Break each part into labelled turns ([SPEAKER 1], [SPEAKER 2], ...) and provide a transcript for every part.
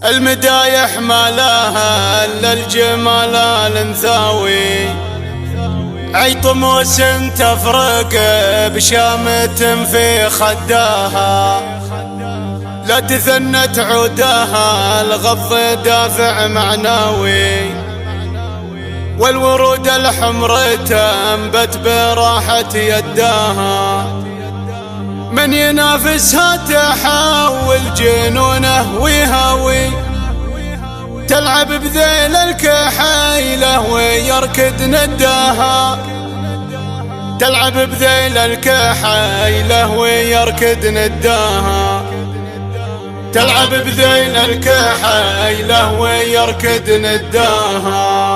[SPEAKER 1] المدايح ما لها الا الجمال الانثوي، عي طموس تفرق بشامة في خداها، لا تثنت عودها الغض دافع معناوي، والورود الحمر تنبت براحة يداها، من ينافسها تحول جنونه ويهوي، تلعب بذيل الكحيلة ويركض نداها، تلعب بذيل الكحيلة ويركض نداها، تلعب بذيل الكحيلة ويركض نداها.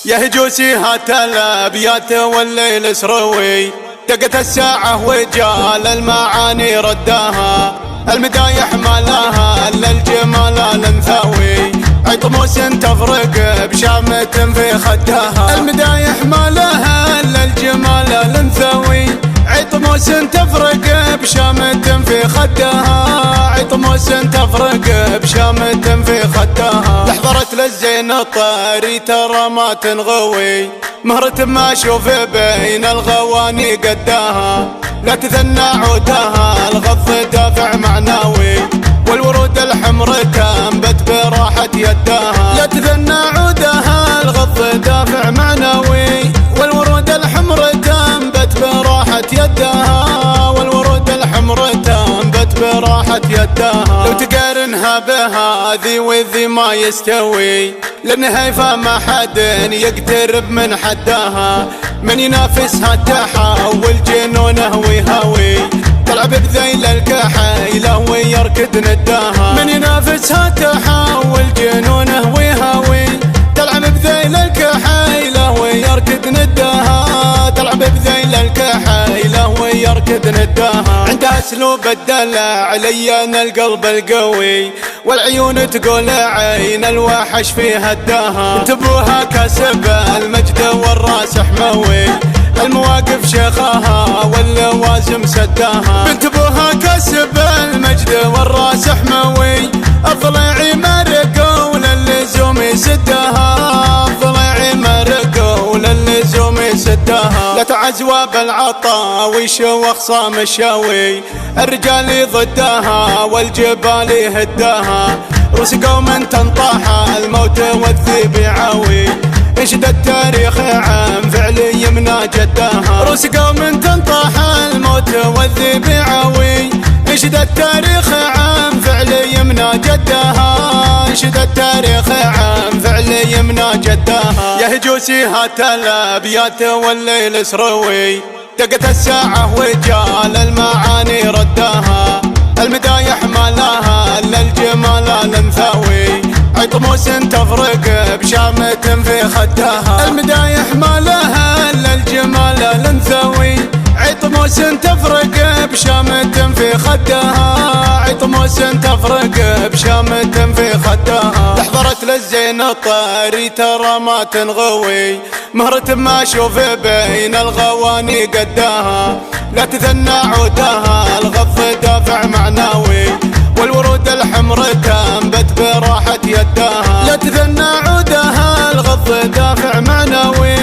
[SPEAKER 1] يهجوسي هات الابيات والليل سروي، دقت الساعة وجال المعاني رداها، المدايح ما لها الا الجمال الانثوي، عي طموس تفرق بشامة في خداها، المدايح ما لها الا الجمال الانثوي، عي طموس تفرق بشامة في خداها، عي طموس تفرق بشامة في خداها، لحظرت للزين الطاري ترى ما تنغوي، مهرة ما اشوف بين الغواني قداها، لا تثنى عودها الغض دافع معناوي، والورود الحمر تنبت براحة يداها، لا تثنى عودها الغض دافع معناوي، والورود الحمر تنبت براحة يداها، والورود الحمر تنبت براحة يداها، لو تقارنها بهذي وذي ما يستوي، لانها فما حد يقترب من حداها، من ينافسها تحول جنونه ويهوي، تلعب بذيل الكحيلة ويركض نداها، من ينافسها تحول جنونه ويهوي، تلعب بذيل الكحيلة ويركض نداها، تلعب بذيل الكحيلة ويركض نداها، عندها اسلوب الدلع لين القلب القوي، والعيون تقول عين الوحش في هداها، انتبوها كسب المجد والراس حموي، المواقف شيخها واللوازم سداها، انتبوها كسب المجد والراس حموي، الضليع مرق وللزوم يسدها، الضليع مرق وللزوم يسدها، لا تعزوى بالعطا ويشوخ صام الشاوي، الرجال ضدها والجبال يهداها، روس قوم تنطاح الموت والذيب يعاوي، انشد التاريخ عن فعل يمنى جداها، روس قوم تنطاح الموت والذيب يعاوي، انشد التاريخ عن فعل يمنى جداها، انشد التاريخ عن فعل يمنى جداها. يهجوسي هات الابيات والليل سروي، دقت الساعة وجال المعاني رداها، المدايح ما لها الا الجمال الانثوي، عي طموس تفرق بشامة في خداها، المدايح ما لها الا الجمال الانثوي، عي طموس تفرق بشامة في خداها، عي طموس تفرق بشامة في خداها، لحظرت للزين الطاري ترى ما تنغوي، مهرة ما اشوف بين الغواني قداها، لا تثنى عودها الغض دافع معناوي، والورود الحمر تنبت براحة يداها، لا تثنى عودها الغض دافع معناوي،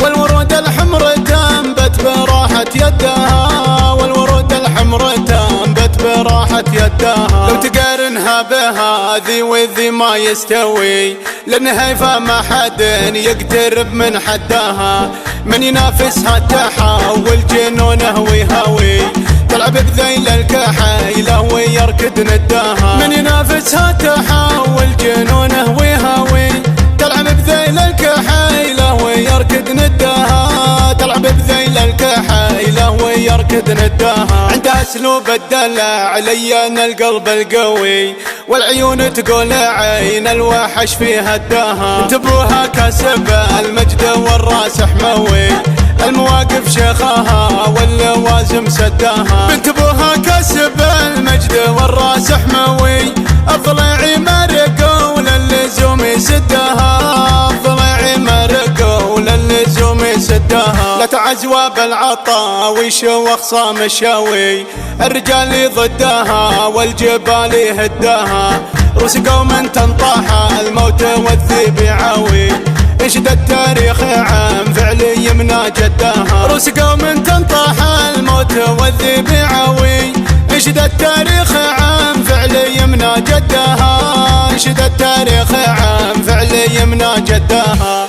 [SPEAKER 1] والورود الحمر تنبت براحة يداها، والورود الحمر تنبت براحة يداها، لو تقارنها بهذي وذي ما يستوي، لانها فما حد يقترب من حداها، من ينافسها تحول جنونه ويهوي، تلعب بذيل الكحيلة ويركض نداها، من ينافسها تحول جنونه ويهوي، تلعب بذيل الكحيلة ويركض نداها، تلعب بذيل الكحيلة ويركض نداها، عندها اسلوب الدلع لين القلب القوي، والعيون تقول عين الوحش في هداها، انتبوها كسب المجد والراس حموي، المواقف شيخها واللوازم سداها، انتبوها كسب المجد والراس حموي، الضليع مرق وللزوم يسدها، الضليع مرق وللزوم يسدها، لا تعز الغزوة بالعطاء ويشوخ صام الشاوي، الرجال ضدها والجبال يهدها، روس قوم تنطاح الموت والذيب يعاوي، انشد التاريخ عن فعل يمنى جدها، روس قوم تنطاح الموت والذيب يعاوي، انشد التاريخ عن فعل يمنى جدها، انشد التاريخ عن فعل يمنى جدها.